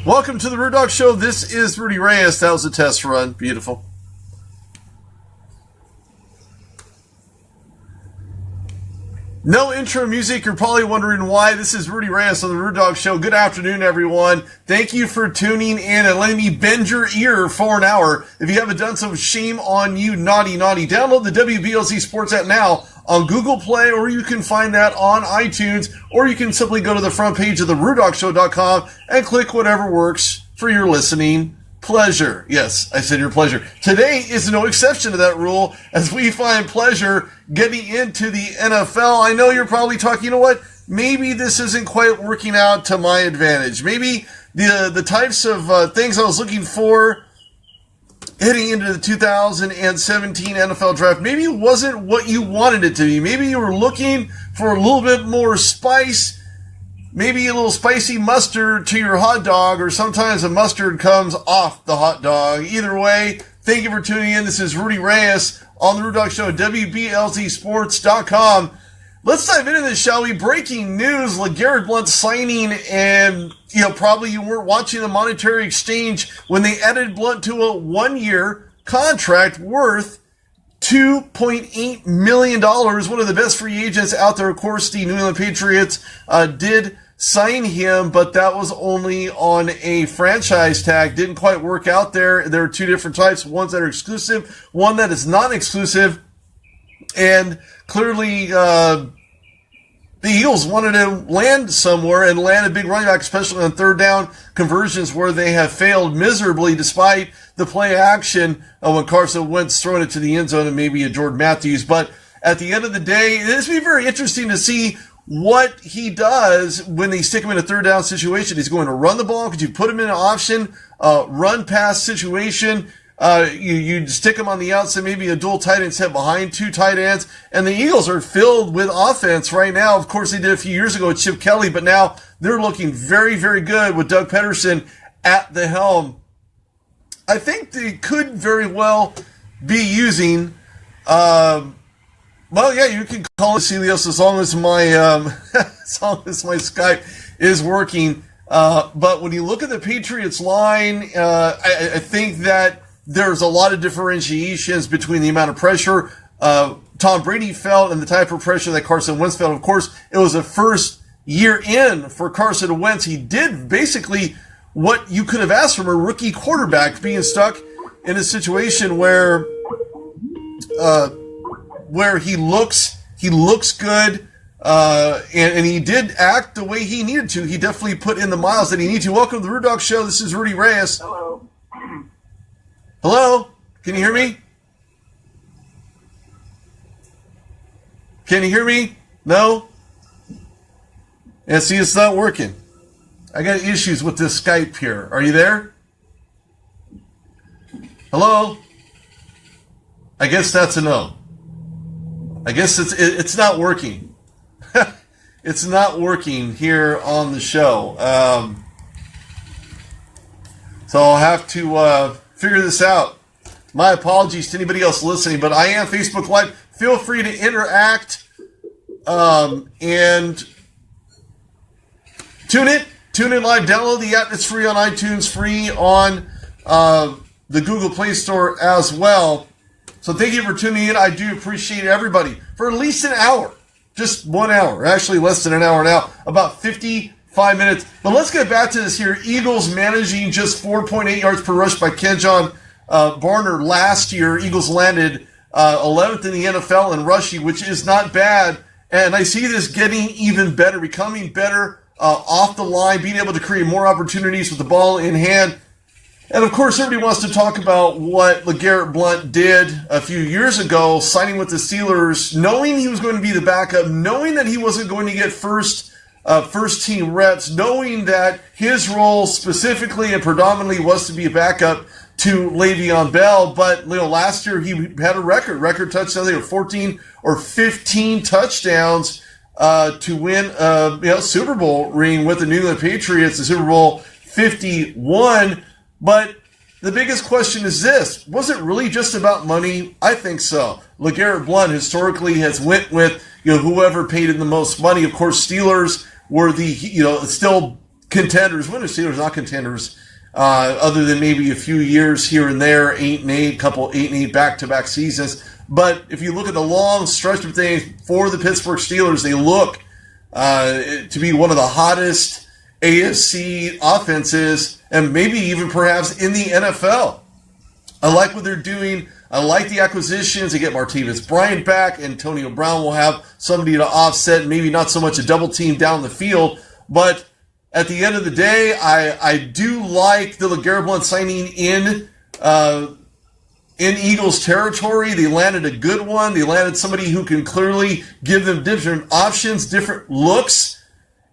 Welcome to the Rude Dog Show. This is Rudy Reyes. That was a test run. Beautiful. No intro music. You're probably wondering why. This is Rudy Reyes on the Rude Dog Show. Good afternoon, everyone. Thank you for tuning in and letting me bend your ear for an hour. If you haven't done so, shame on you, naughty, naughty. Download the WBLZ Sports app now on Google Play, or you can find that on iTunes, or you can simply go to the front page of the RudeDogShow.com and click whatever works for your listening pleasure. Yes, I said your pleasure. Today is no exception to that rule, as we find pleasure getting into the NFL. I know you're probably talking, you know what? Maybe this isn't quite working out to my advantage. Maybe the types of things I was looking for heading into the 2017 NFL draft, maybe it wasn't what you wanted it to be. Maybe you were looking for a little bit more spice, maybe a little spicy mustard to your hot dog, or sometimes the mustard comes off the hot dog. Either way, thank you for tuning in. This is Rudy Reyes on the Rude Dog Show at WBLZSports.com. Let's dive into this, shall we? Breaking news, LeGarrette Blount signing, and probably you weren't watching the monetary exchange when they added Blount to a one-year contract worth $2.8 million. One of the best free agents out there. Of course, the New England Patriots did sign him, but that was only on a franchise tag. Didn't quite work out there. There are two different types, ones that are exclusive, one that is not exclusive. And clearly, the Eagles wanted to land somewhere and land a big running back, especially on third down conversions where they have failed miserably despite the play action when Carson Wentz throwing it to the end zone and maybe a Jordan Matthews. But at the end of the day, this will be very interesting to see what he does when they stick him in a third down situation. He's going to run the ball. Could you put him in an option, run pass situation? You stick him on the outside, maybe a dual tight end set behind two tight ends. And the Eagles are filled with offense right now. Of course, they did a few years ago with Chip Kelly, but now they're looking very, very good with Doug Peterson at the helm. I think they could very well be using, you can call it Celios as long as my Skype is working. But when you look at the Patriots line, I think that there's a lot of differentiations between the amount of pressure Tom Brady felt and the type of pressure that Carson Wentz felt. Of course, it was the first year in for Carson Wentz. He did basically what you could have asked from a rookie quarterback, being stuck in a situation where he looks good, and he did act the way he needed to. He definitely put in the miles that he needed to. Welcome to the Rude Dog Show. This is Rudy Reyes. Hello. Hello? Can you hear me? Can you hear me? No? Yeah, see, it's not working. I got issues with this Skype here. Are you there? Hello? I guess that's a no. I guess it's not working. It's not working here on the show. So I'll have to figure this out. My apologies to anybody else listening, but I am Facebook Live. Feel free to interact and tune in live. Download the app. It's free on iTunes, free on the Google Play Store as well. So thank you for tuning in. I do appreciate everybody for at least an hour. Just 1 hour. Actually, less than an hour now. About 55 minutes. But let's get back to this here. Eagles managing just 4.8 yards per rush by Kenjon Barner last year. Eagles landed 11th in the NFL in rushing, which is not bad. And I see this getting even better, becoming better off the line, being able to create more opportunities with the ball in hand. And, of course, everybody wants to talk about what LeGarrette Blount did a few years ago, signing with the Steelers, knowing he was going to be the backup, knowing that he wasn't going to get first-team reps, knowing that his role specifically and predominantly was to be a backup to Le'Veon Bell. But last year he had a record touchdown. They were 14 or 15 touchdowns to win a Super Bowl ring with the New England Patriots, the Super Bowl 51. But the biggest question is this: was it really just about money? I think so. LeGarrette Blount historically has went with whoever paid him the most money. Of course, Steelers were the still contenders. When the Steelers not contenders, other than maybe a few years here and there, 8-8, couple 8-8 back-to-back seasons. But if you look at the long stretch of things for the Pittsburgh Steelers, they look to be one of the hottest AFC offenses, and maybe even perhaps in the NFL. I like what they're doing. I like the acquisitions. They get Martavis Bryant back. Antonio Brown will have somebody to offset, maybe not so much a double team down the field. But at the end of the day, I do like the LeGarrette Blount signing in Eagles territory. They landed a good one. They landed somebody who can clearly give them different options, different looks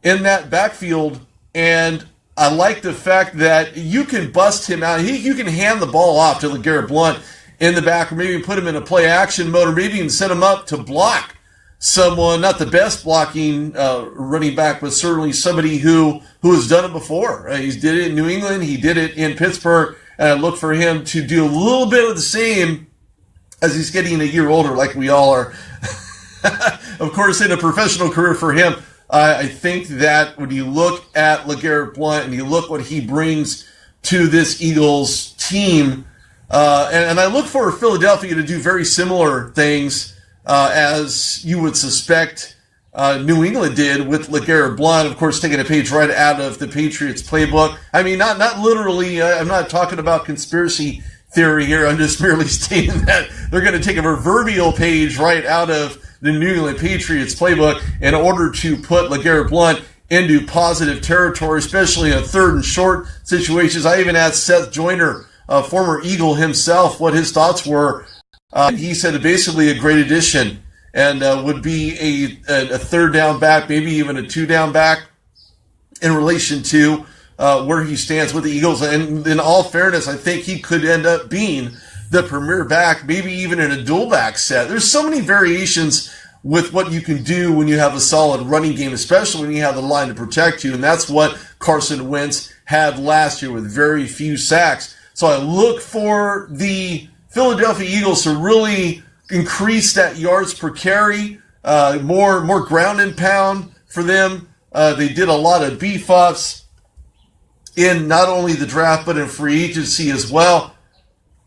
in that backfield. And I like the fact that you can bust him out. You can hand the ball off to LeGarrette Blount in the back, or maybe put him in a play action mode, or maybe even set him up to block someone, not the best blocking running back, but certainly somebody who has done it before. He did it in New England. He did it in Pittsburgh. And I look for him to do a little bit of the same as he's getting a year older, like we all are. Of course, in a professional career for him, I think that when you look at LeGarrette Blount and you look what he brings to this Eagles team, and I look for Philadelphia to do very similar things as you would suspect New England did with LeGarrette Blount, of course, taking a page right out of the Patriots playbook. I mean, not literally. I'm not talking about conspiracy theory here. I'm just merely stating that they're going to take a proverbial page right out of the New England Patriots playbook in order to put LeGarrette Blount into positive territory, especially in third and short situations. I even asked Seth Joyner, a former Eagle himself, what his thoughts were. He said basically a great addition and would be a third down back, maybe even a two down back in relation to where he stands with the Eagles. And in all fairness, I think he could end up being the premier back, maybe even in a dual back set. There's so many variations with what you can do when you have a solid running game, especially when you have the line to protect you. And that's what Carson Wentz had last year with very few sacks. So I look for the Philadelphia Eagles to really increase that yards per carry, more ground and pound for them. They did a lot of beef ups in not only the draft, but in free agency as well.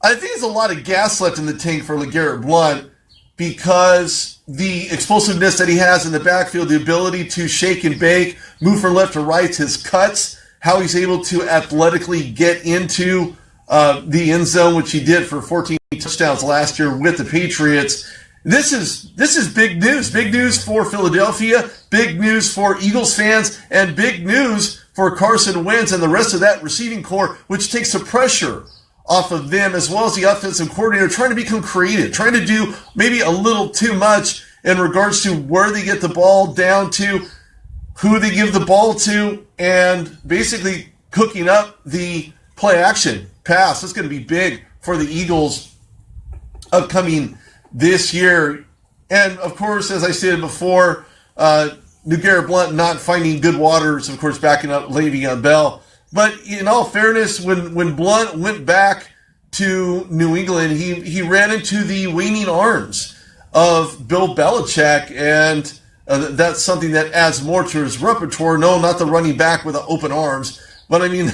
I think there's a lot of gas left in the tank for LeGarrette Blount because the explosiveness that he has in the backfield, the ability to shake and bake, move from left to right, his cuts, how he's able to athletically get into the end zone, which he did for 14 touchdowns last year with the Patriots. This is big news. Big news for Philadelphia, big news for Eagles fans, and big news for Carson Wentz and the rest of that receiving core, which takes the pressure off of them, as well as the offensive coordinator trying to become creative, trying to do maybe a little too much in regards to where they get the ball down to, who they give the ball to, and basically cooking up the play action pass. That's going to be big for the Eagles upcoming this year. And of course, as I stated before, LeGarrette Blount not finding good waters, of course, backing up Le'Veon Bell. But in all fairness, when Blount went back to New England, he ran into the waning arms of Bill Belichick, and that's something that adds more to his repertoire. No, not the running back with the open arms, but I mean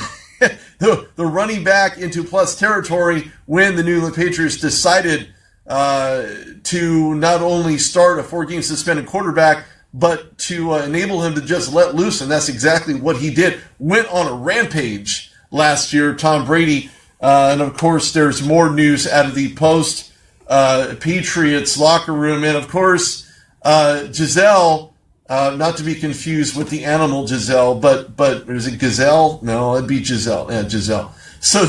the running back into plus territory when the New England Patriots decided to not only start a 4-game suspended quarterback, but to enable him to just let loose, and that's exactly what he did. Went on a rampage last year, Tom Brady, and of course there's more news out of the post-Patriots locker room, and of course Giselle, not to be confused with the animal Giselle, but is it Gazelle? No, it'd be Giselle. Yeah, Giselle. So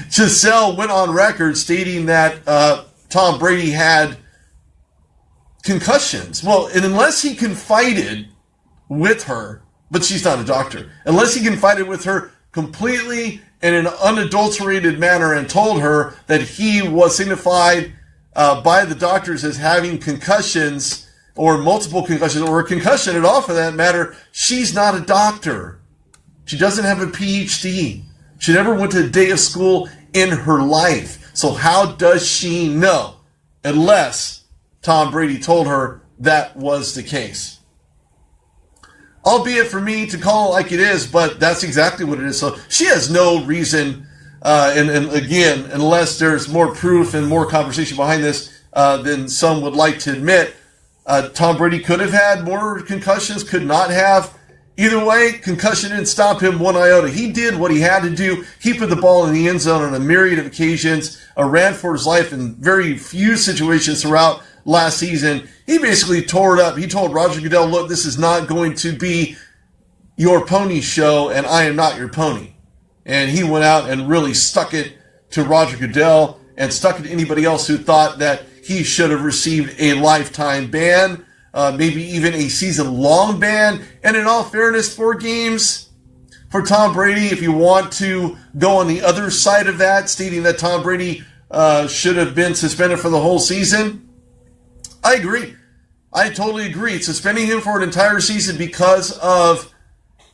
Giselle went on record stating that Tom Brady had concussions. Well, and unless he confided with her, but she's not a doctor, unless he confided with her completely in an unadulterated manner and told her that he was signified by the doctors as having concussions or multiple concussions or a concussion at all for that matter, she's not a doctor. She doesn't have a PhD. She never went to a day of school in her life. So how does she know? Unless Tom Brady told her that was the case. albeit for me to call it like it is, but that's exactly what it is. So she has no reason, and again, unless there's more proof and more conversation behind this than some would like to admit, Tom Brady could have had more concussions, could not have. Either way, concussion didn't stop him one iota. He did what he had to do. He put the ball in the end zone on a myriad of occasions, ran for his life in very few situations throughout last season. He basically tore it up. He told Roger Goodell, look, this is not going to be your pony show, and I am not your pony. And he went out and really stuck it to Roger Goodell and stuck it to anybody else who thought that he should have received a lifetime ban. Maybe even a season-long ban. And in all fairness, 4 games for Tom Brady, if you want to go on the other side of that, stating that Tom Brady should have been suspended for the whole season, I agree. I totally agree. Suspending him for an entire season because of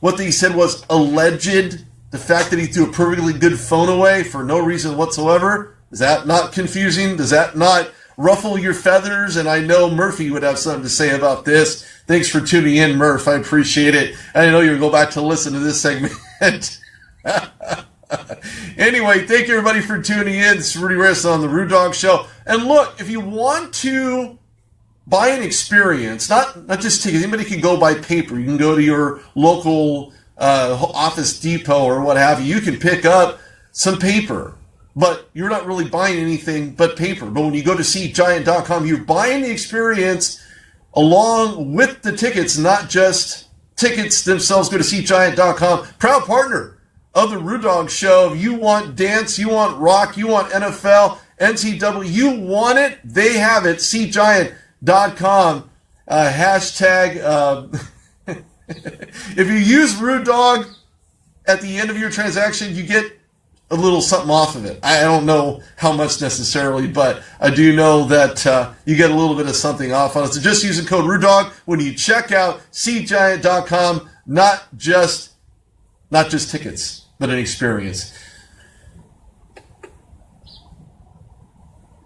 what they said was alleged, the fact that he threw a perfectly good phone away for no reason whatsoever, is that not confusing? Does that not ruffle your feathers? And I know Murphy would have something to say about this. Thanks for tuning in, Murph. I appreciate it. I know you'll go back to listen to this segment. Anyway, thank you everybody for tuning in. This is Rudy Reyes on the Rude Dog Show. And look, if you want to buy an experience, not just tickets, anybody can go buy paper. You can go to your local Office Depot or what have you. You can pick up some paper. But you're not really buying anything but paper. But when you go to SeatGiant.com, you're buying the experience along with the tickets, not just tickets themselves. Go to SeatGiant.com. Proud partner of the Rude Dog Show. If you want dance, you want rock, you want NFL, NCAA, you want it, they have it. SeatGiant.com. Hashtag. If you use Rude Dog at the end of your transaction, you get a little something off of it. I don't know how much necessarily, but I do know that you get a little bit of something off on it. So just using code RUDOG when you check out SeatGiant.com, not just tickets, but an experience.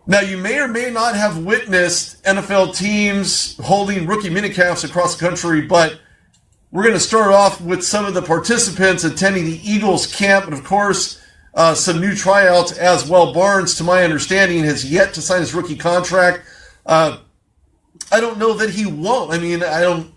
Now, you may or may not have witnessed NFL teams holding rookie minicamps across the country, but we're going to start off with some of the participants attending the Eagles camp, and of course, some new tryouts as well. Barnes, to my understanding, has yet to sign his rookie contract. I don't know that he won't. I mean, I don't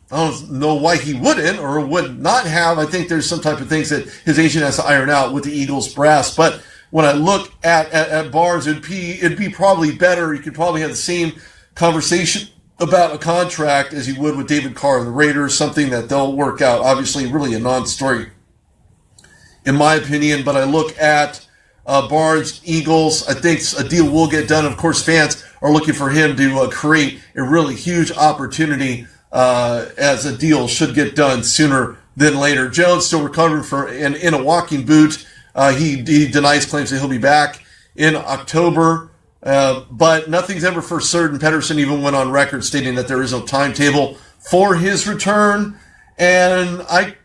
know why he wouldn't or would not have. I think there's some type of things that his agent has to iron out with the Eagles brass. But when I look at Barnes, it'd be probably better. You could probably have the same conversation about a contract as you would with David Carr and the Raiders, something that they'll work out. Obviously, really a non-story, in my opinion. But I look at Barnes, Eagles, I think a deal will get done. Of course, fans are looking for him to create a really huge opportunity as a deal should get done sooner than later. Jones still recovering in a walking boot. He denies claims that he'll be back in October, but nothing's ever for certain. Pedersen even went on record stating that there is no timetable for his return, and I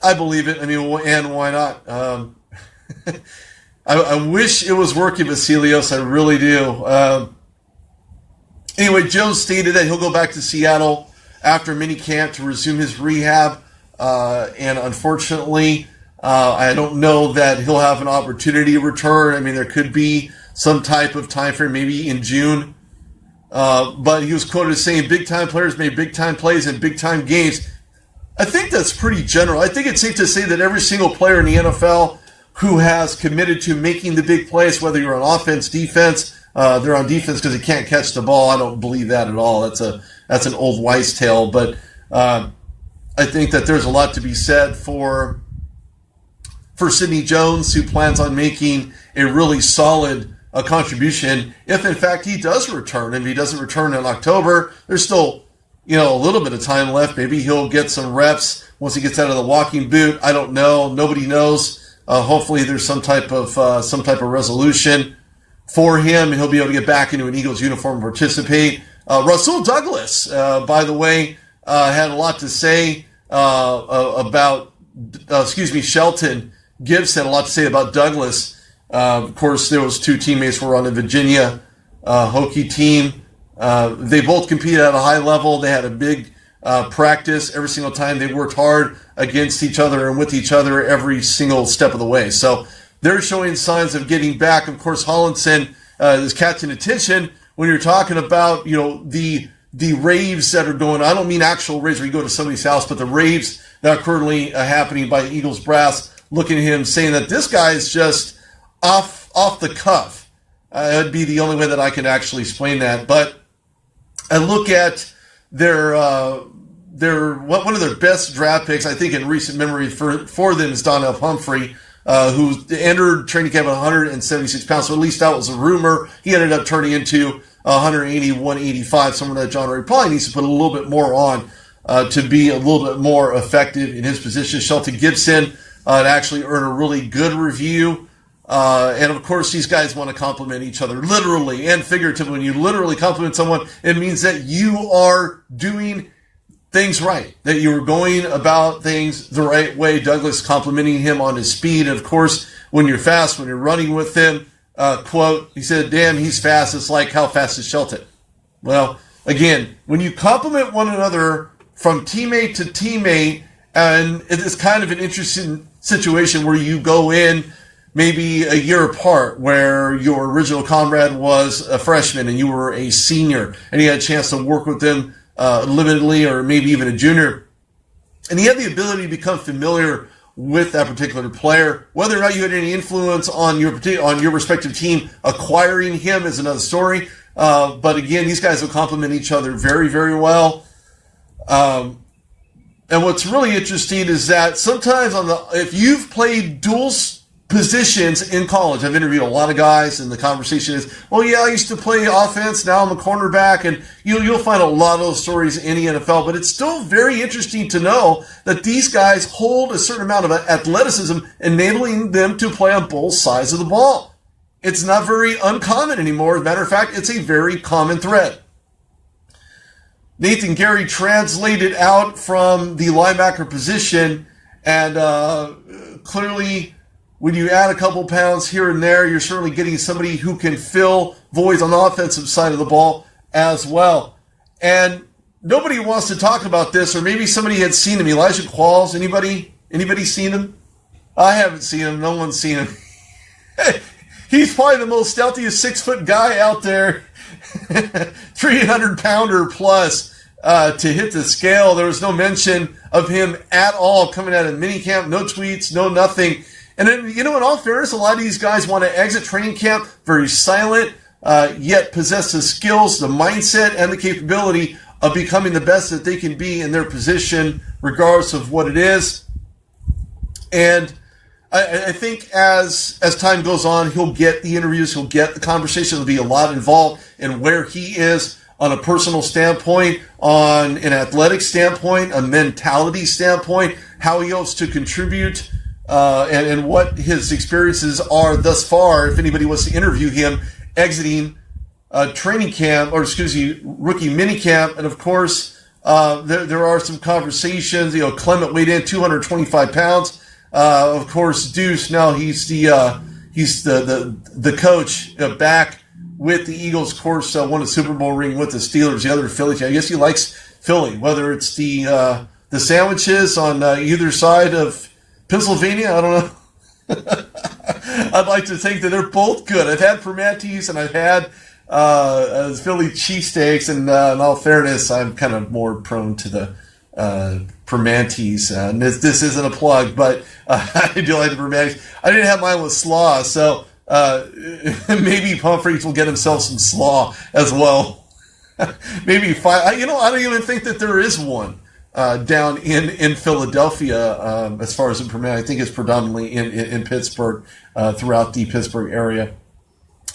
believe it. I mean, and why not? I wish it was working, Vasilios. I really do. Anyway, Jones stated that he'll go back to Seattle after MiniCamp to resume his rehab. And unfortunately, I don't know that he'll have an opportunity to return. I mean, there could be some type of time frame, maybe in June. But he was quoted as saying, big-time players made big-time plays in big-time games. I think that's pretty general. I think it's safe to say that every single player in the NFL who has committed to making the big plays, whether you're on offense, defense, they're on defense because they can't catch the ball. I don't believe that at all. That's an old wives' tale. But I think that there's a lot to be said for Sidney Jones, who plans on making a really solid contribution if, in fact, he does return. And if he doesn't return in October, there's still a little bit of time left. Maybe he'll get some reps once he gets out of the walking boot. I don't know. Nobody knows. Hopefully there's some type of resolution for him, and he'll be able to get back into an Eagles uniform and participate. Rasul Douglas, by the way, had a lot to say about, Shelton Gibbs had a lot to say about Douglas. Of course, there was 2 teammates who were on the Virginia Hokie team. They both competed at a high level. They had a big practice every single time. They worked hard against each other and with each other every single step of the way. So they're showing signs of getting back. Of course, Hollinson is catching attention when you're talking about, the raves that are going on. I don't mean actual raves where you go to somebody's house, but the raves that are currently happening by Eagles brass, looking at him saying that this guy is just off the cuff. That'd be the only way that I can actually explain that. But I look at their one of their best draft picks, I think in recent memory for them, is Donnell Pumphrey, who entered training camp at 176 pounds. So at least that was a rumor. He ended up turning into 180, 185, someone that John Ray probably needs to put a little bit more on to be a little bit more effective in his position. Shelton Gibson to actually earn a really good review. And of course, these guys want to compliment each other, literally and figuratively. When you literally compliment someone, it means that you are doing things right, that you were going about things the right way. Douglas complimenting him on his speed. And of course, when you're fast, when you're running with him, quote, he said, "Damn, he's fast. It's like, how fast is Shelton?" Well, again, when you compliment one another from teammate to teammate, and it's kind of an interesting situation where you go in maybe a year apart, where your original comrade was a freshman and you were a senior, and you had a chance to work with them limitedly, or maybe even a junior, and you had the ability to become familiar with that particular player. Whether or not you had any influence on your respective team acquiring him is another story. But again, these guys will complement each other very, very well. And what's really interesting is that sometimes if you've played dual positions in college, I've interviewed a lot of guys, and the conversation is, "Well, yeah, I used to play offense. Now I'm a cornerback," and you'll find a lot of those stories in the NFL. But it's still very interesting to know that these guys hold a certain amount of athleticism, enabling them to play on both sides of the ball. It's not very uncommon anymore. As a matter of fact, it's a very common thread. Nathan Gary translated out from the linebacker position, and clearly, when you add a couple pounds here and there, you're certainly getting somebody who can fill voids on the offensive side of the ball as well. And nobody wants to talk about this, or maybe somebody had seen him. Elijah Qualls, anybody seen him? I haven't seen him. No one's seen him. He's probably the most stealthiest 6-foot guy out there. 300-pounder plus to hit the scale. There was no mention of him at all coming out of minicamp. No tweets, no nothing. And then, in all fairness, a lot of these guys want to exit training camp very silent, yet possess the skills, the mindset, and the capability of becoming the best that they can be in their position, regardless of what it is. And I think as time goes on, he'll get the interviews, he'll get the conversation. There'll be a lot involved in where he is on a personal standpoint, on an athletic standpoint, a mentality standpoint, how he hopes to contribute, and what his experiences are thus far, if anybody wants to interview him exiting training camp, rookie minicamp. And of course, there are some conversations. Clement weighed in 225 pounds. Of course, Deuce, now he's the coach back with the Eagles. Of course, won a Super Bowl ring with the Steelers. The other Philly, I guess he likes Philly, whether it's the sandwiches on either side of Pennsylvania, I don't know. I'd like to think that they're both good. I've had Permantes and I've had Philly cheesesteaks, and in all fairness, I'm kind of more prone to the Permantes. And this isn't a plug, but I do like the Permantes. I didn't have mine with slaw, so maybe Humphreys will get himself some slaw as well. Maybe 5. I don't even think that there is one down in Philadelphia as far as the Permanente. I think it's predominantly in Pittsburgh, throughout the Pittsburgh area.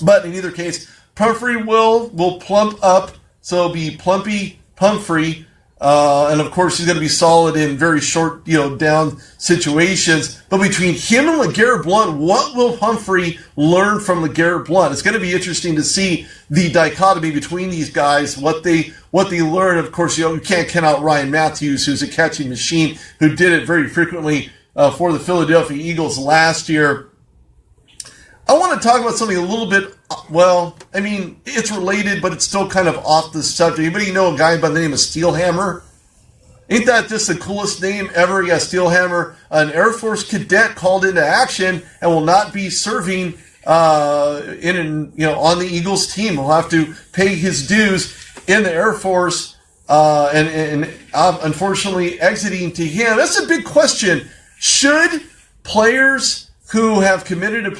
But in either case, Pumphrey will plump up, so it'll be Plumpy Pumphrey. And of course, he's going to be solid in very short, down situations. But between him and LeGarrette Blount, what will Pumphrey learn from LeGarrette Blount? It's going to be interesting to see the dichotomy between these guys, what they learn. Of course, you can't count out Ryan Matthews, who's a catching machine, who did it very frequently for the Philadelphia Eagles last year. I want to talk about something a little bit, it's related, but it's still kind of off the subject. Anybody know a guy by the name of Steelhammer? Ain't that just the coolest name ever? Yeah, Steelhammer, an Air Force cadet called into action and will not be serving on the Eagles team. He'll have to pay his dues in the Air Force and unfortunately exiting to him. That's a big question. Should players who have committed to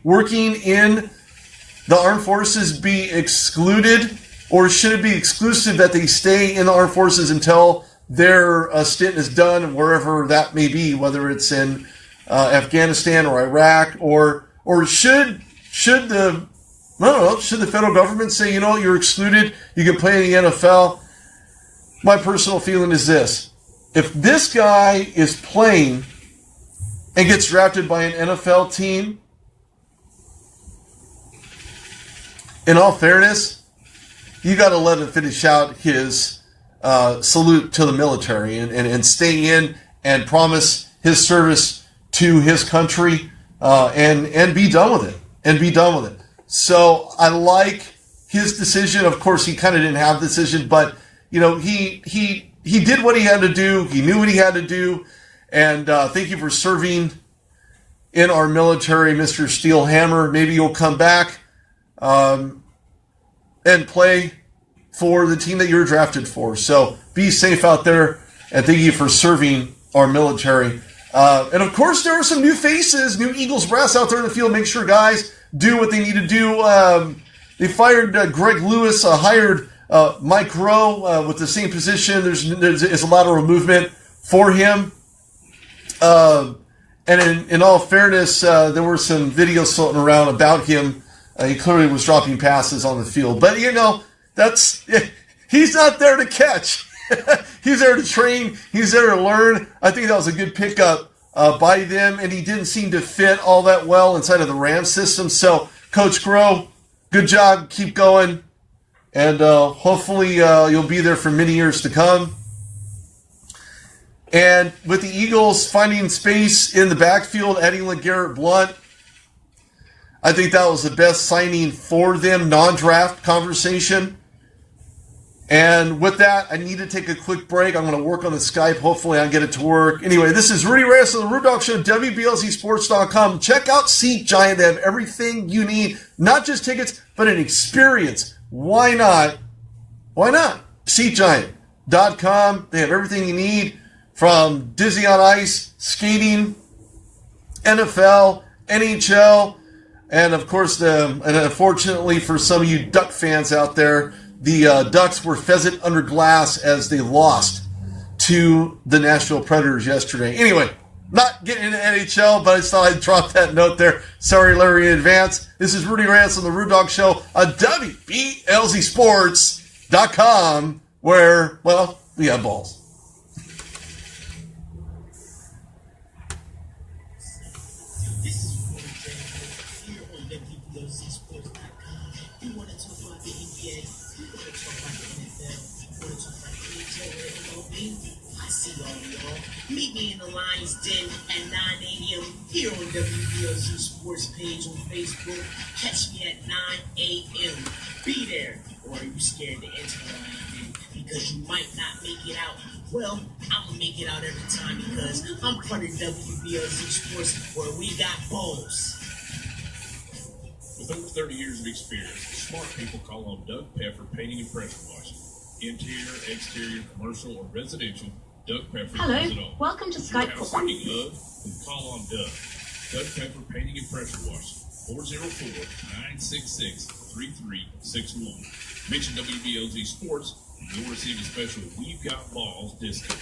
working in the armed forces be excluded, or should it be exclusive that they stay in the armed forces until their stint is done, wherever that may be, whether it's in Afghanistan or Iraq, or should the federal government say, you're excluded, you can play in the NFL? My personal feeling is this: if this guy is playing and gets drafted by an NFL team, in all fairness, you got to let him finish out his salute to the military and stay in and promise his service to his country and be done with it. So I like his decision. Of course, he kind of didn't have the decision, but he did what he had to do. He knew what he had to do. And thank you for serving in our military, Mr. Steelhammer. Maybe you'll come back and play for the team that you're drafted for. So be safe out there, and thank you for serving our military. And of course, there are some new faces, new Eagles brass out there in the field. Make sure guys do what they need to do. They fired Greg Lewis, hired Mike Rowe with the same position. There's a lateral movement for him. And in all fairness, there were some videos floating around about him. He clearly was dropping passes on the field. But, he's not there to catch. He's there to train. He's there to learn. I think that was a good pickup by them, and he didn't seem to fit all that well inside of the Rams system. So, Coach Groh, good job. Keep going. And hopefully you'll be there for many years to come. And with the Eagles finding space in the backfield, adding LeGarrette Blount, I think that was the best signing for them, non-draft conversation. And with that, I need to take a quick break. I'm going to work on the Skype. Hopefully, I can get it to work. Anyway, this is Rudy Reyes of the Rude Dog Show, WBLZSports.com. Check out Seat Giant. They have everything you need, not just tickets, but an experience. Why not? Why not? SeatGiant.com. They have everything you need, from Disney on Ice, skating, NFL, NHL, and of course, and unfortunately for some of you Duck fans out there, the Ducks were pheasant under glass as they lost to the Nashville Predators yesterday. Anyway, not getting into NHL, but I just thought I'd drop that note there. Sorry, Larry, in advance. This is Rudy Reyes on the Rude Dog Show on WBLZSports.com, where, well, we have balls. Meet me in the Lions Den at 9 a.m. here on WBLZ Sports page on Facebook. Catch me at 9 a.m. Be there. Or are you scared to enter the Lions Den because you might not make it out? Well, I'm going to make it out every time because I'm part of WBLZ Sports, where we got balls. With over 30 years of experience, smart people call on Doug Peffer Painting and Pressure Washing. Interior, exterior, commercial, or residential, Doug Peffer does it all. Welcome to Skype. Finding of, then call on Doug. Doug Peffer Painting and Pressure Washing. 404-966-3361. Mention WBLZ Sports, and you'll receive a special We've Got Balls discount.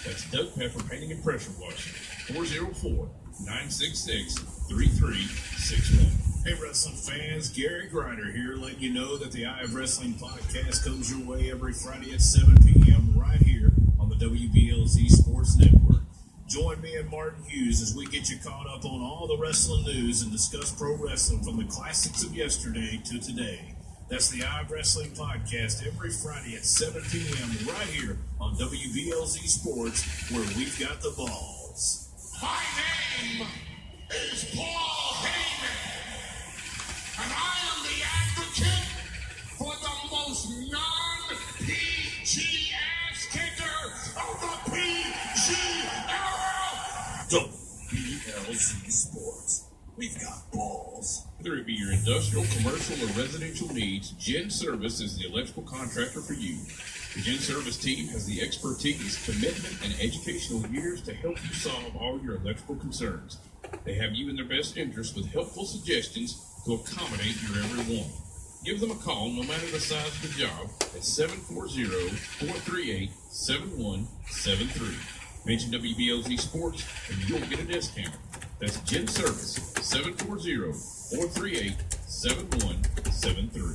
That's Doug Peffer Painting and Pressure Washing. 404-966-3361. Hey, wrestling fans, Gary Grider here, letting you know that the Eye of Wrestling podcast comes your way every Friday at 7 p.m. right here on the WBLZ Sports Network. Join me and Martin Hughes as we get you caught up on all the wrestling news and discuss pro wrestling from the classics of yesterday to today. That's the Eye of Wrestling podcast every Friday at 7 p.m. right here on WBLZ Sports, where we've got the balls. My name is Paul Heyman, and I am the advocate for the most non-PG WBLZ Sports. We've got balls. Whether it be your industrial, commercial, or residential needs, Gen Service is the electrical contractor for you. The Gen Service team has the expertise, commitment, and educational years to help you solve all your electrical concerns. They have you in their best interest with helpful suggestions to accommodate your every want. Give them a call, no matter the size of the job, at 740-438-7173. Mention WBLZ Sports and you'll get a discount. That's Gen Service, 740-438-7173.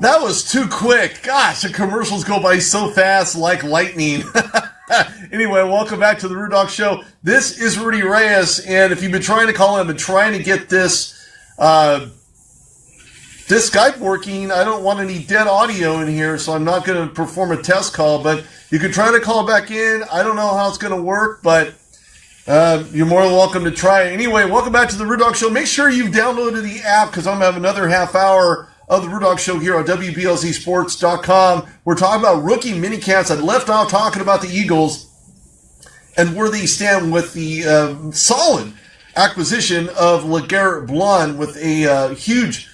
That was too quick. Gosh, the commercials go by so fast like lightning. Anyway, welcome back to the Rude Dog Show. This is Rudy Reyes, and if you've been trying to call in, I've been trying to get this Skype working. I don't want any dead audio in here, so I'm not going to perform a test call, but you can try to call back in. I don't know how it's going to work, but you're more than welcome to try it. Anyway, welcome back to the Rude Dog Show. Make sure you've downloaded the app, because I'm going to have another half hour of the Rude Dog Show here on WBLZsports.com. We're talking about rookie minicamps. I left off talking about the Eagles and where they stand with the solid acquisition of LeGarrette Blount with a huge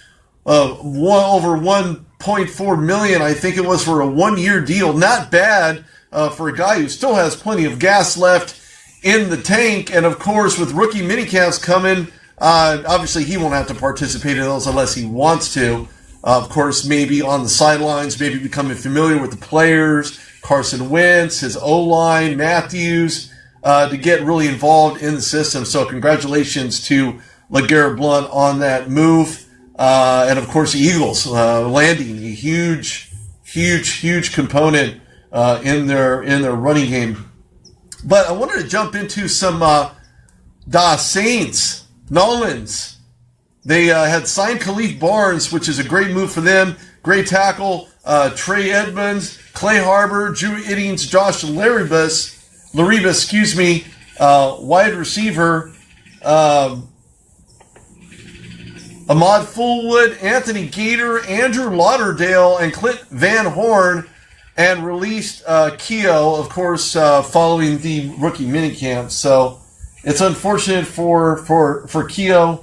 over $1.4 million, I think it was, for a one-year deal. Not bad for a guy who still has plenty of gas left in the tank. And, of course, with rookie minicamps coming, obviously he won't have to participate in those unless he wants to. Of course, maybe on the sidelines, maybe becoming familiar with the players, Carson Wentz, his O-line, Matthews, to get really involved in the system. So congratulations to LeGarrette Blount on that move. And, of course, the Eagles landing a huge component in their running game. But I wanted to jump into some Saints, Nolans. They had signed Khalif Barnes, which is a great move for them. Great tackle. Trey Edmonds, Clay Harbor, Drew Iddings, Josh Laribas, wide receiver, Ahmad Fullwood, Anthony Gator, Andrew Lauderdale, and Clint Van Horn, and released Keogh, of course, following the rookie minicamp. So it's unfortunate for Keogh.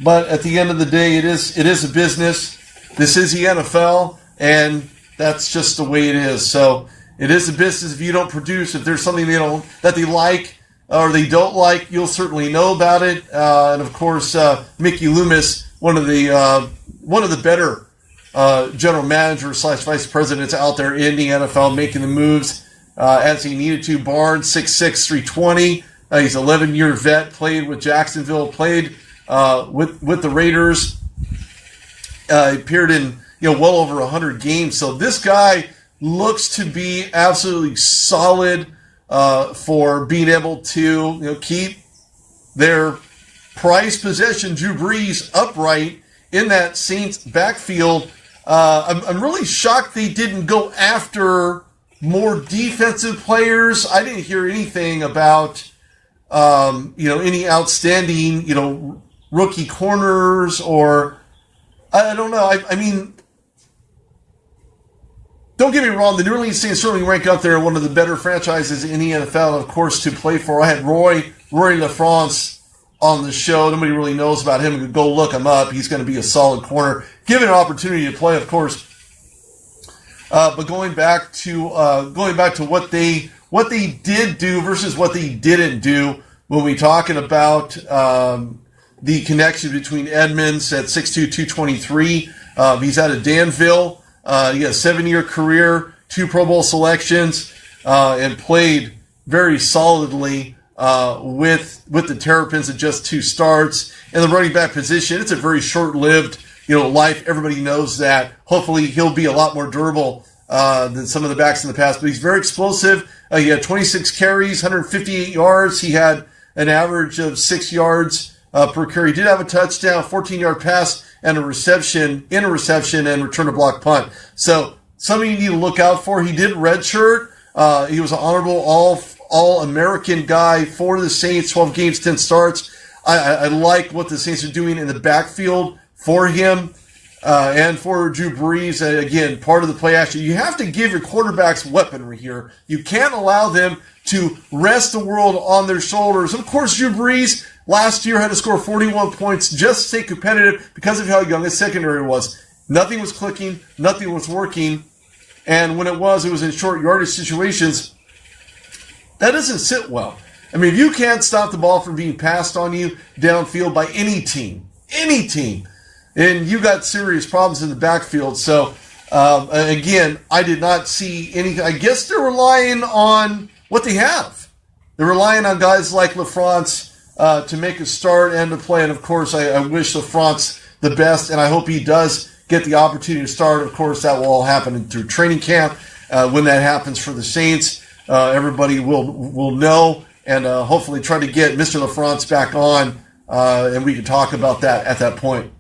But at the end of the day, it is a business. This is the NFL, and that's just the way it is. So it is a business. If you don't produce, if there's something that they like or they don't like, you'll certainly know about it. And of course, Mickey Loomis, one of the better general managers / vice presidents out there in the NFL, making the moves as he needed to. Barnes, 6'6", 320. He's an 11-year vet. Played with Jacksonville. Played with the Raiders, appeared in well over 100 games. So this guy looks to be absolutely solid for being able to keep their prized possession, Drew Brees, upright in that Saints backfield. I'm really shocked they didn't go after more defensive players. I didn't hear anything about any outstanding rookie corners, or I don't know. I mean, don't get me wrong, the New Orleans Saints certainly rank up there, one of the better franchises in the NFL, of course, to play for. I had Roy LaFrance on the show. Nobody really knows about him. Go look him up. He's going to be a solid corner, given an opportunity to play, of course. But going back to what they did do versus what they didn't do, when we talking about the connection between Edmonds at 6'2", 223. He's out of Danville. He had a 7-year career, 2 Pro Bowl selections, and played very solidly with the Terrapins at just 2 starts. In the running back position, it's a very short-lived life. Everybody knows that. Hopefully he'll be a lot more durable than some of the backs in the past. But he's very explosive. He had 26 carries, 158 yards. He had an average of 6 yards per carry. He did have a touchdown, 14-yard pass, and a reception and return to block punt. So something you need to look out for. He did redshirt. He was an honorable All-American guy for the Saints, 12 games, 10 starts. I like what the Saints are doing in the backfield for him. and for Drew Brees, again, part of the play action. You have to give your quarterbacks weaponry here. You can't allow them to rest the world on their shoulders. Of course, Drew Brees last year had to score 41 points just to stay competitive because of how young his secondary was. Nothing was clicking. Nothing was working. And when it was in short yardage situations. That doesn't sit well. I mean, if you can't stop the ball from being passed on you downfield by any team, and you got serious problems in the backfield. So, again, I did not see any. I guess they're relying on what they have. They're relying on guys like LaFrance to make a start and to play. And, of course, I wish LaFrance the best, and I hope he does get the opportunity to start. Of course, that will all happen through training camp. When that happens for the Saints, everybody will know and hopefully try to get Mr. LaFrance back on, and we can talk about that at that point.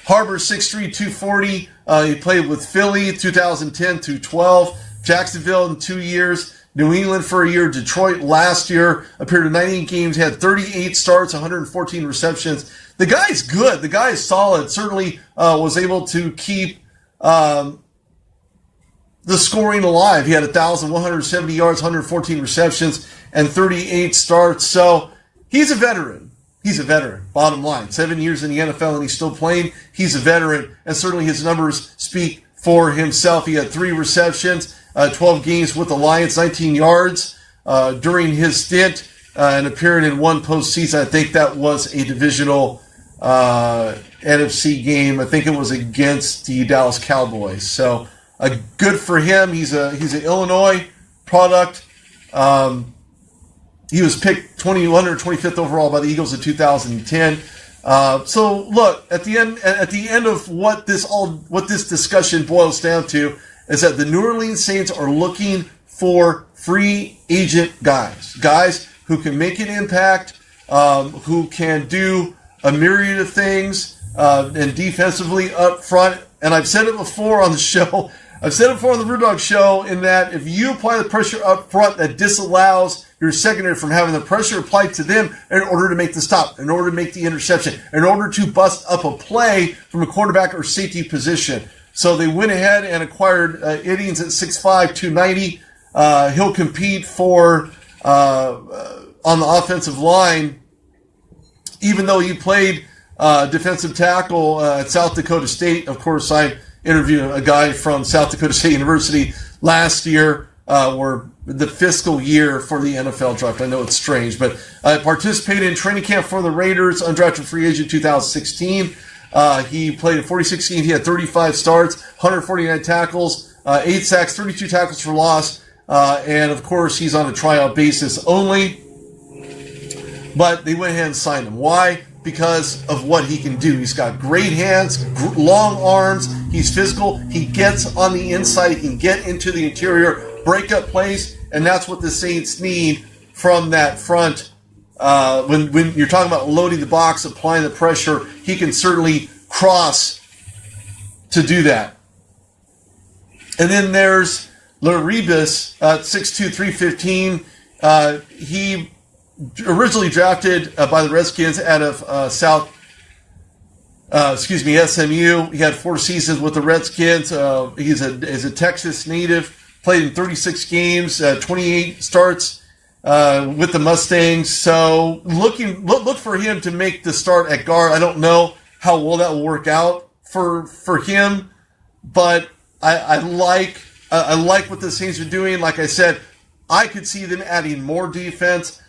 Harbor 6'3", 240. He played with Philly 2010 through 12. Jacksonville in 2 years. New England for a year. Detroit last year. Appeared in 98 games. Had 38 starts, 114 receptions. The guy's good. The guy is solid. Certainly was able to keep the scoring alive. He had 1,170 yards, 114 receptions, and 38 starts. So he's a veteran. He's a veteran, bottom line. 7 years in the NFL and he's still playing. He's a veteran, and certainly his numbers speak for himself. He had 3 receptions, 12 games with the Lions, 19 yards during his stint, and appearing in 1 postseason. I think that was a divisional NFC game. I think it was against the Dallas Cowboys. So good for him. He's an Illinois product. He was picked 125th overall by the Eagles in 2010. So look, at the end of what this discussion boils down to is that the New Orleans Saints are looking for free agent guys who can make an impact, who can do a myriad of things, and defensively up front. And I've said it before on the show. I've said it before on the Rude Dog Show, in that if you apply the pressure up front, that disallows your secondary from having the pressure applied to them in order to make the stop, in order to make the interception, in order to bust up a play from a quarterback or safety position. So they went ahead and acquired Iddings at 6'5", 290. He'll compete for on the offensive line, even though he played defensive tackle at South Dakota State. Of course, I interviewed a guy from South Dakota State University last year, or the fiscal year for the NFL draft. I know it's strange, but participated in training camp for the Raiders, undrafted free agent 2016. He played in 46 games. He had 35 starts, 149 tackles, 8 sacks, 32 tackles for loss, and of course he's on a tryout basis only. But they went ahead and signed him. Why? Because of what he can do. He's got great hands, long arms, he's physical, he gets on the inside, he can get into the interior, break up plays, and that's what the Saints need from that front. When you're talking about loading the box, applying the pressure, he can certainly cross to do that. And then there's Laribus at 6'2", 315. He originally drafted by the Redskins out of SMU. He had 4 seasons with the Redskins. He's a Texas native. Played in 36 games, 28 starts with the Mustangs. So look for him to make the start at guard. I don't know how well that will work out for him, but I like what the Saints are doing. Like I said, I could see them adding more defense,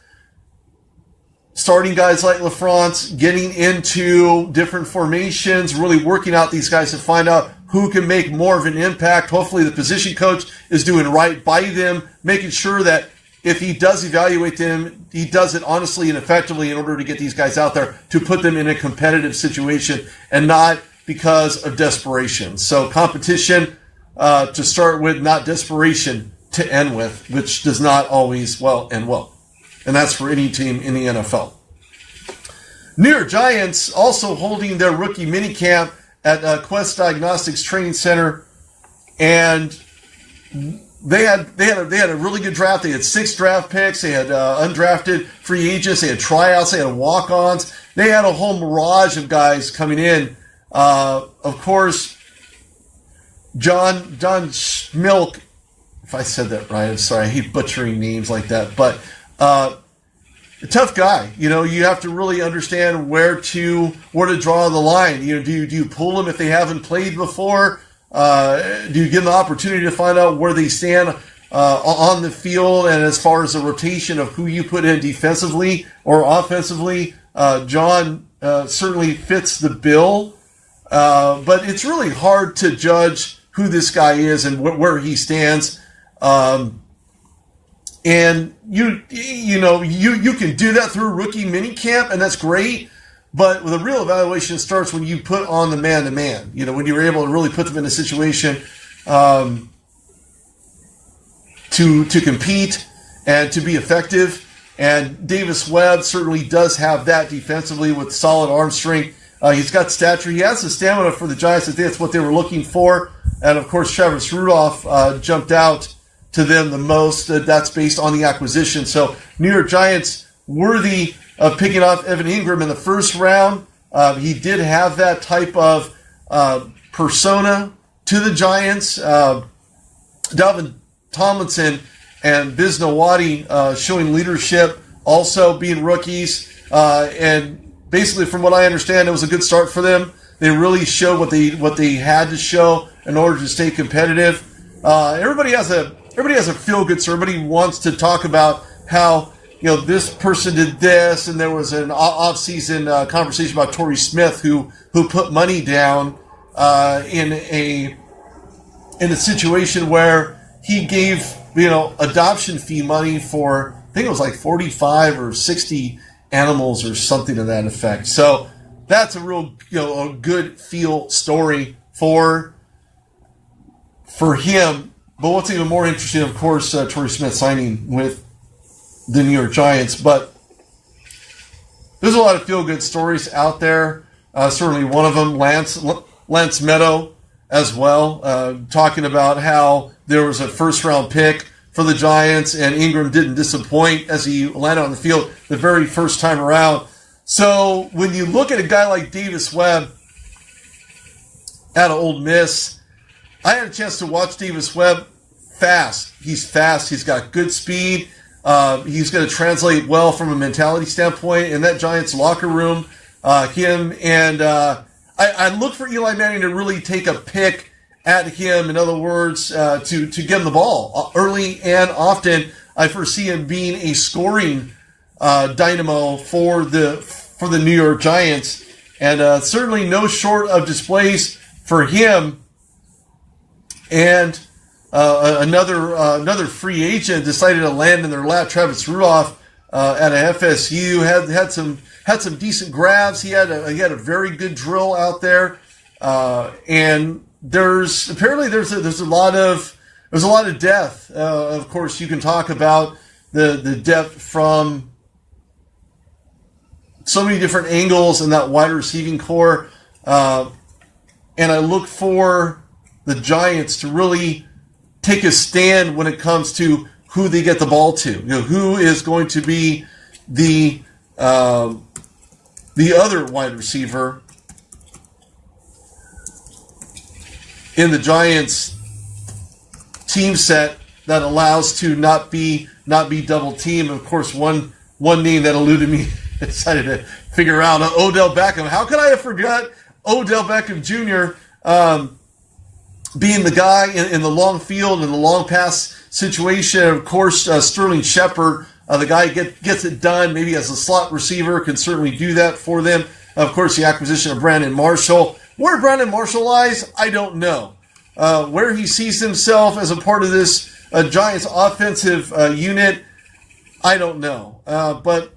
starting guys like LaFrance, getting into different formations, really working out these guys to find out who can make more of an impact. Hopefully the position coach is doing right by them, making sure that if he does evaluate them, he does it honestly and effectively in order to get these guys out there to put them in a competitive situation and not because of desperation. So competition to start with, not desperation to end with, which does not always end well. And that's for any team in the NFL. New York Giants also holding their rookie minicamp at Quest Diagnostics Training Center, and they had a really good draft. They had 6 draft picks. They had undrafted free agents. They had tryouts. They had walk-ons. They had a whole mirage of guys coming in Of course, John Schmilk, if I said that right, I'm sorry, I hate butchering names like that, but a tough guy. You know, you have to really understand where to draw the line. You know, do you pull them if they haven't played before? Do you give them the opportunity to find out where they stand on the field, and as far as the rotation of who you put in defensively or offensively? John certainly fits the bill, but it's really hard to judge who this guy is and where he stands. And you can do that through rookie minicamp, and that's great. But the real evaluation starts when you put on the man-to-man. You know, when you're able to really put them in a situation to compete and to be effective. And Davis Webb certainly does have that defensively with solid arm strength. He's got stature. He has the stamina for the Giants. I think that's what they were looking for. And, of course, Travis Rudolph jumped out to them the most. That's based on the acquisition. So New York Giants worthy of picking off Evan Ingram in the first round. He did have that type of persona to the Giants. Dalvin Tomlinson and Biz Nawadi showing leadership, also being rookies. And basically, from what I understand, it was a good start for them. They really showed what they had to show in order to stay competitive. Everybody has a feel-good story. Everybody wants to talk about how, you know, this person did this, and there was an off-season conversation about Torrey Smith who put money down in a situation where he gave, you know, adoption fee money for, I think it was like 45 or 60 animals or something to that effect. So that's a real, you know, a good feel story for him. But what's even more interesting, of course, Torrey Smith signing with the New York Giants. But there's a lot of feel-good stories out there. Certainly one of them, Lance Meadow as well, talking about how there was a first-round pick for the Giants, and Ingram didn't disappoint as he landed on the field the very first time around. So when you look at a guy like Davis Webb out of Ole Miss, I had a chance to watch Davis Webb fast. He's fast. He's got good speed. He's going to translate well from a mentality standpoint in that Giants locker room. I look for Eli Manning to really take a pick at him. In other words, to give him the ball early and often. I foresee him being a scoring dynamo for the New York Giants, and certainly no short of displays for him. And another free agent decided to land in their lap, Travis Rudolph, at a FSU, had some decent grabs. He had a very good drill out there, and there's a lot of depth. Of course, you can talk about the depth from so many different angles in that wide receiving core, and I look for the Giants to really take a stand when it comes to who they get the ball to. You know, who is going to be the other wide receiver in the Giants team set that allows to not be double teamed. Of course, one name that eluded me, I decided to figure out, Odell Beckham. How could I have forgot Odell Beckham Jr. Being the guy in the long field and the long pass situation? Of course, Sterling Shepard, the guy gets it done. Maybe as a slot receiver, can certainly do that for them. Of course, the acquisition of Brandon Marshall. Where Brandon Marshall lies, I don't know. Where he sees himself as a part of this Giants offensive unit, I don't know. But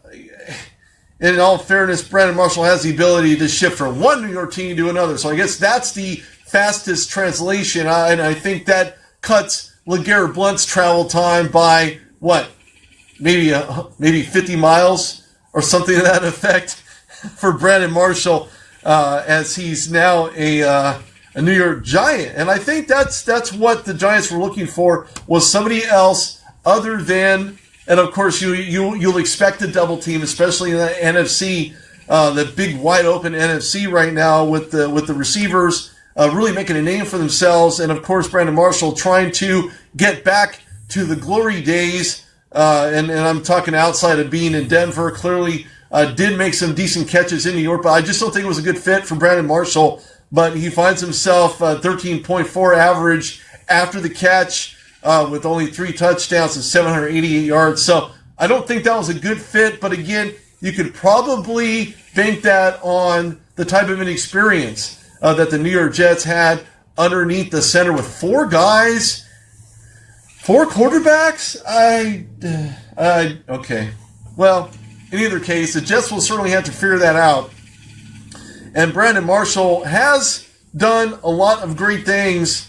in all fairness, Brandon Marshall has the ability to shift from one New York team to another. So I guess that's the fastest translation, and I think that cuts LeGarrette Blount's travel time by maybe 50 miles or something to that effect for Brandon Marshall, as he's now a New York Giant. And I think that's what the Giants were looking for, was somebody else other than, and of course you'll expect a double team, especially in the NFC the big wide open NFC right now with the receivers really making a name for themselves, and of course Brandon Marshall trying to get back to the glory days. And I'm talking outside of being in Denver. Clearly did make some decent catches in New York, but I just don't think it was a good fit for Brandon Marshall. But he finds himself 13.4 average after the catch with only 3 touchdowns and 788 yards. So I don't think that was a good fit. But again, you could probably bank that on the type of inexperience that the New York Jets had underneath the center with 4 guys, 4 quarterbacks. Okay. Well, in either case, the Jets will certainly have to figure that out. And Brandon Marshall has done a lot of great things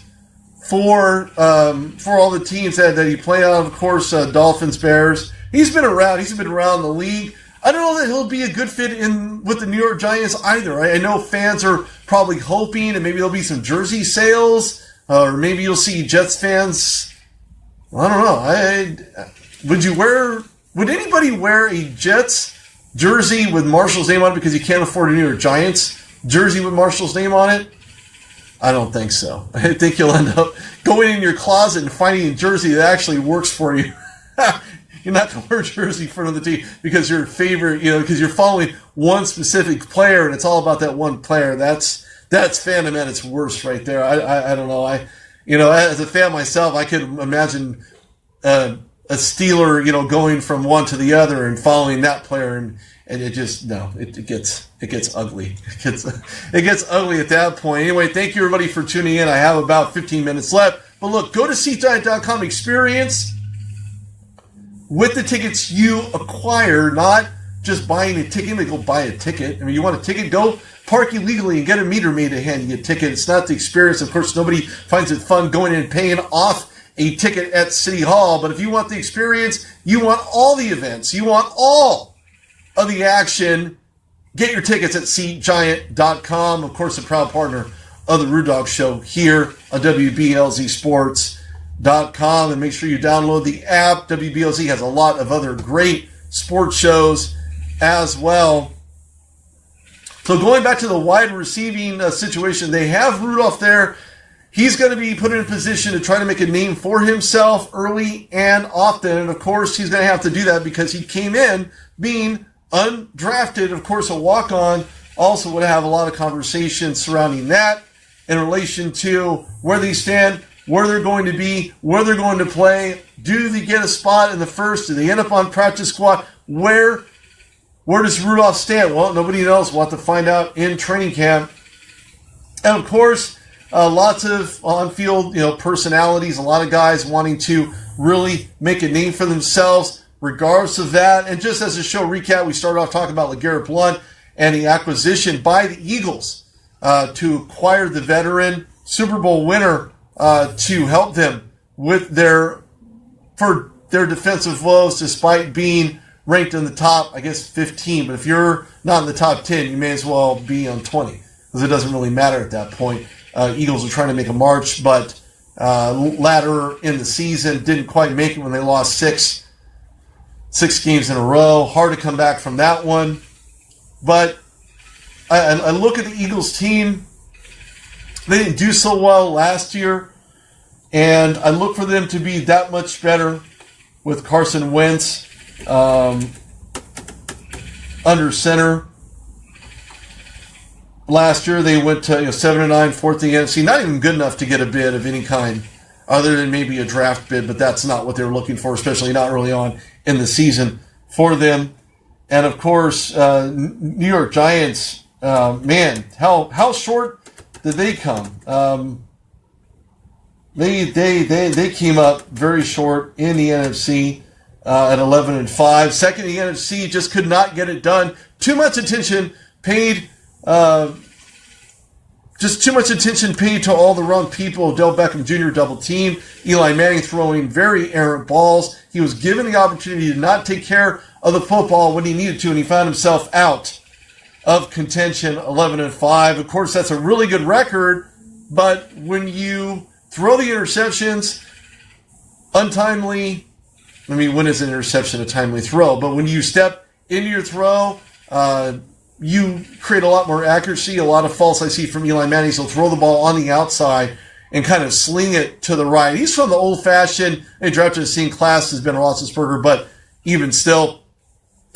for all the teams that he played on. Of course, Dolphins, Bears. He's been around. He's been around the league. I don't know that he'll be a good fit with the New York Giants either. I know fans are probably hoping, and maybe there'll be some jersey sales, or maybe you'll see Jets fans. I don't know. Would anybody wear a Jets jersey with Marshall's name on it because you can't afford a New York Giants jersey with Marshall's name on it? I don't think so. I think you'll end up going in your closet and finding a jersey that actually works for you. You're not going to wear a jersey for another team because your favorite, because you're following one specific player and it's all about that one player. That's fandom at its worst right there. I don't know. As a fan myself, I could imagine a Steeler, going from one to the other and following that player, and it just it gets ugly. It gets ugly at that point. Anyway, thank you everybody for tuning in. I have about 15 minutes left, but look, go to SeatGiant.com experience with the tickets you acquire, not just buying a ticket. Go buy a ticket. I mean, you want a ticket? Go park illegally and get a meter maid to hand you a ticket. It's not the experience. Of course, nobody finds it fun going in and paying off a ticket at City Hall. But if you want the experience, you want all the events, you want all of the action, get your tickets at SeatGiant.com. Of course, a proud partner of the Rude Dog Show here on WBLZSports.com. And make sure you download the app. WBLZ has a lot of other great sports shows as well. So going back to the wide receiving situation, they have Rudolph there. He's going to be put in a position to try to make a name for himself early and often. And, of course, he's going to have to do that because he came in being undrafted. Of course, a walk-on also would have a lot of conversation surrounding that in relation to where they stand, where they're going to be, where they're going to play. Do they get a spot in the first? Do they end up on practice squad? Where does Rudolph stand? Well, nobody knows. We'll have to find out in training camp. And, of course, lots of on-field, personalities, a lot of guys wanting to really make a name for themselves regardless of that. And just as a show recap, we started off talking about LeGarrette Blount and the acquisition by the Eagles to acquire the veteran Super Bowl winner to help them with their defensive woes, despite being ranked in the top, 15. But if you're not in the top 10, you may as well be on 20 because it doesn't really matter at that point. Eagles are trying to make a march, but latter in the season didn't quite make it when they lost six games in a row. Hard to come back from that one. But I look at the Eagles team. They didn't do so well last year, and I look for them to be that much better with Carson Wentz under center. Last year they went to 7-9, fourth in the NFC. Not even good enough to get a bid of any kind, other than maybe a draft bid. But that's not what they were looking for, especially not early on in the season for them. And of course, New York Giants. Man, how short did they come? They came up very short in the NFC at 11-5. Second in the NFC, just could not get it done. Too much attention paid. Just too much attention paid to all the wrong people. Odell Beckham Jr. double team. Eli Manning throwing very errant balls. He was given the opportunity to not take care of the football when he needed to, and he found himself out of contention, 11-5. Of course, that's a really good record, but when you throw the interceptions untimely, when is an interception a timely throw? But when you step into your throw, you create a lot more accuracy. A lot of faults I see from Eli Manning. He'll throw the ball on the outside and kind of sling it to the right. He's from the old-fashioned, they drafted the same class as Ben Roethlisberger, but even still,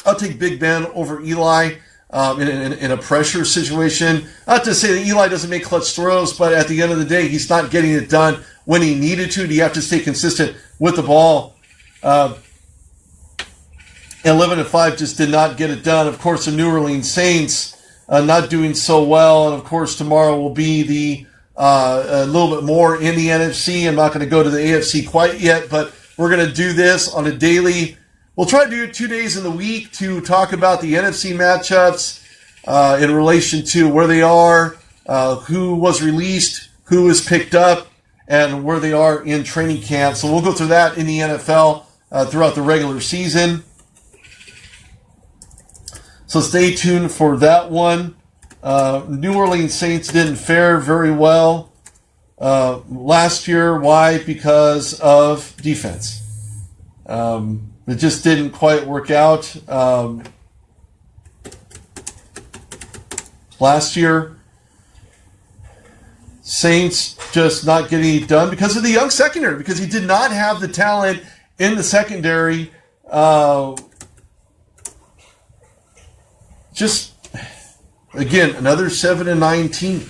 I'll take Big Ben over Eli in a pressure situation. Not to say that Eli doesn't make clutch throws, but at the end of the day, he's not getting it done when he needed to. You have to stay consistent with the ball. 11-5 just did not get it done. Of course, the New Orleans Saints not doing so well, and of course, tomorrow will be a little bit more in the NFC. I'm not going to go to the AFC quite yet, but we're going to do this on a daily. We'll try to do it 2 days in the week to talk about the NFC matchups in relation to where they are, who was released, who was picked up, and where they are in training camp. So we'll go through that in the NFL throughout the regular season. So stay tuned for that one. New Orleans Saints didn't fare very well last year. Why? Because of defense. It just didn't quite work out. Last year, Saints just not getting it done because of the young secondary, because he did not have the talent in the secondary. Just, again, another 7-9 team.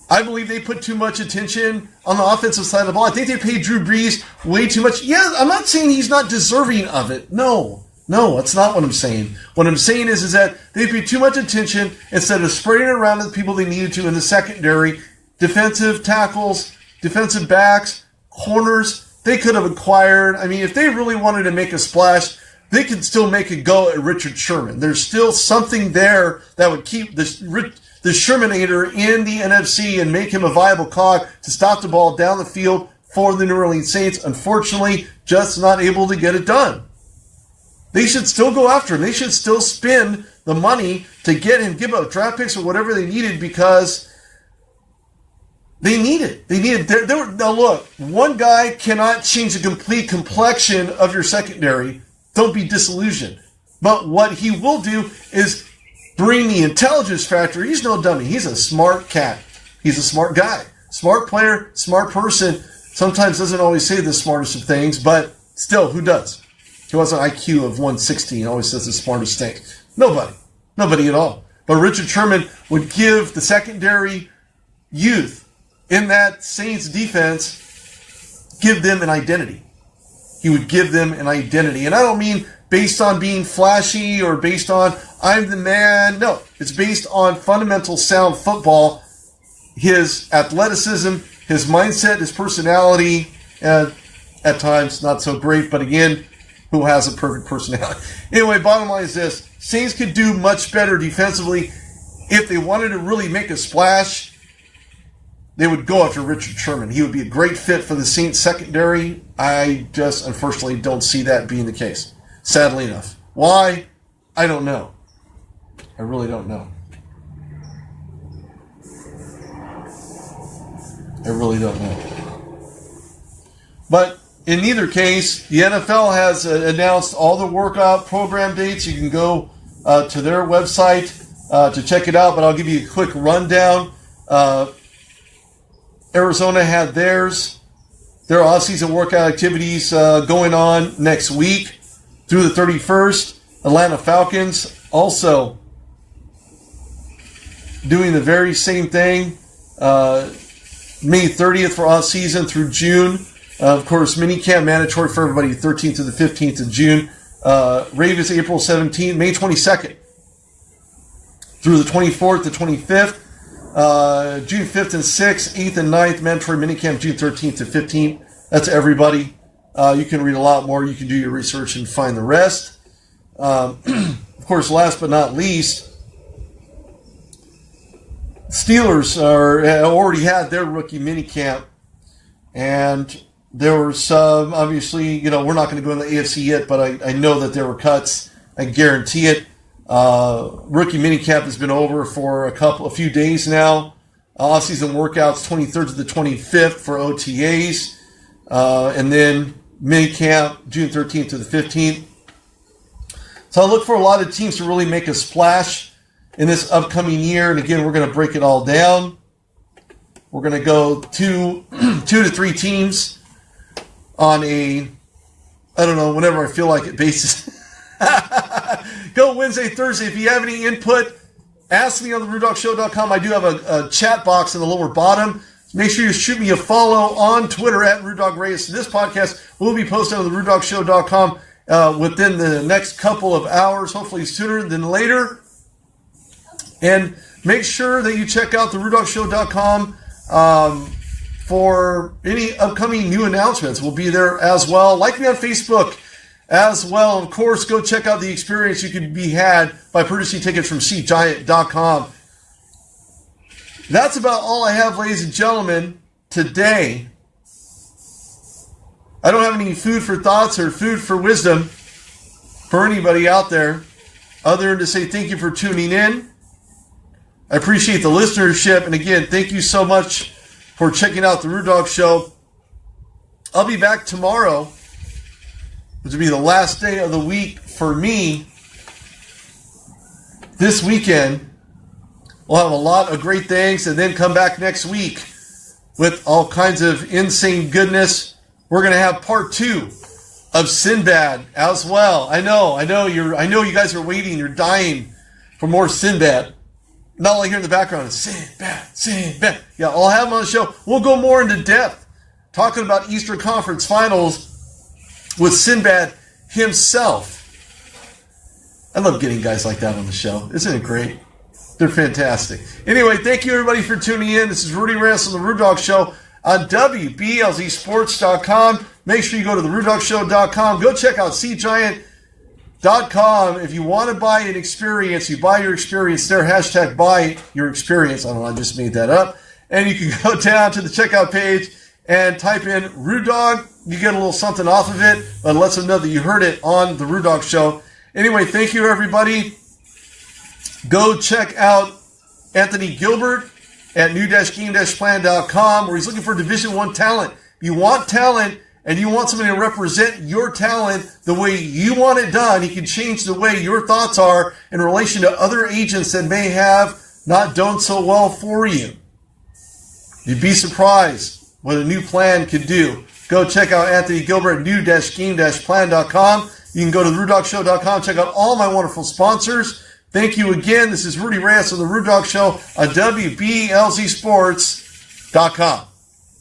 I believe they put too much attention on the offensive side of the ball. I think they paid Drew Brees way too much. Yeah, I'm not saying he's not deserving of it. No, that's not what I'm saying. What I'm saying is that they paid too much attention instead of spreading it around to the people they needed to in the secondary. Defensive tackles, defensive backs, corners, they could have acquired. I mean, if they really wanted to make a splash, they could still make a go at Richard Sherman. There's still something there that would keep the Shermanator in the NFC and make him a viable cog to stop the ball down the field for the New Orleans Saints. Unfortunately, just not able to get it done. They should still go after him. They should still spend the money to get him, give up draft picks or whatever they needed, because they need it. They need it. Now look, one guy cannot change the complete complexion of your secondary. Don't be disillusioned. But what he will do is bring the intelligence factor. He's no dummy. He's a smart cat. He's a smart guy. Smart player, smart person. Sometimes doesn't always say the smartest of things, but still, who does? Who has an IQ of 160 and always says the smartest thing? Nobody. Nobody at all. But Richard Sherman would give the secondary youth in that Saints defense, give them an identity. He would give them an identity. And I don't mean based on being flashy or based on I'm the man. No, it's based on fundamental sound football, his athleticism, his mindset, his personality, and at times not so great, but again, who has a perfect personality? Anyway, bottom line is this. Saints could do much better defensively. If they wanted to really make a splash, they would go after Richard Sherman. He would be a great fit for the Saints secondary. I just, unfortunately, don't see that being the case. Sadly enough. Why? I don't know. I really don't know. I really don't know. But in either case, the NFL has announced all the workout program dates. You can go to their website to check it out, but I'll give you a quick rundown. Arizona had their off-season workout activities going on next week through the 31st. Atlanta Falcons also doing the very same thing. May 30th for off-season through June. Of course, MiniCamp mandatory for everybody, 13th to the 15th of June. Ravens, April 17th, May 22nd through the 24th to 25th. June 5th and 6th, 8th and 9th, mandatory minicamp, June 13th to 15th. That's everybody. You can read a lot more. You can do your research and find the rest. Of course, last but not least, Steelers already had their rookie minicamp, and there were some, obviously, we're not going to go in the AFC yet, but I know that there were cuts. I guarantee it. Rookie minicamp has been over for a few days now. Off-season workouts 23rd to the 25th for OTAs, and then minicamp June 13th to the 15th. So I look for a lot of teams to really make a splash in this upcoming year. And again, we're going to break it all down. We're going to go two to three teams on a, I don't know, whenever I feel like it basis. Go Wednesday, Thursday. If you have any input, ask me on the RudolphShow.com. I do have a chat box in the lower bottom. Make sure you shoot me a follow on Twitter at Rudy Reyes. This podcast will be posted on the RudolphShow.com within the next couple of hours, hopefully sooner than later. And make sure that you check out the RudolphShow.com for any upcoming new announcements. We'll be there as well. Like me on Facebook as well. Of course, go check out the experience you could be had by purchasing tickets from SeatGiant.com. That's about all I have, ladies and gentlemen, today. I don't have any food for thoughts or food for wisdom for anybody out there other than to say thank you for tuning in. I appreciate the listenership. And again, thank you so much for checking out the Rude Dog Show. I'll be back tomorrow, which will be the last day of the week for me. This weekend, we'll have a lot of great things and then come back next week with all kinds of insane goodness. We're going to have part 2 of Sinbad as well. I know you guys are waiting. You're dying for more Sinbad. Not only here in the background, it's Sinbad. Yeah, I'll have him on the show. We'll go more into depth, talking about Eastern Conference Finals with Sinbad himself. I love getting guys like that on the show. Isn't it great? They're fantastic. Anyway, thank you everybody for tuning in. This is Rudy Reyes on the Rude Dog Show on WBLZSports.com. Make sure you go to the RudeDogShow.com. Go check out SeatGiant.com. If you want to buy an experience, you buy your experience there. Hashtag buy your experience. I don't know, I just made that up. And you can go down to the checkout page and type in Rude Dog. You get a little something off of it, but it lets them know that you heard it on the Rude Dog Show. Anyway, thank you everybody. Go check out Anthony Gilbert at new-game-plan.com, where he's looking for Division I talent. If you want talent and you want somebody to represent your talent the way you want it done, he can change the way your thoughts are in relation to other agents that may have not done so well for you. You'd be surprised what a new plan could do. Go check out Anthony Gilbert at new-game-plan.com. You can go to RudeDogShow.com, check out all my wonderful sponsors. Thank you again. This is Rudy Reyes on the Rude Dog Show on WBLZSports.com.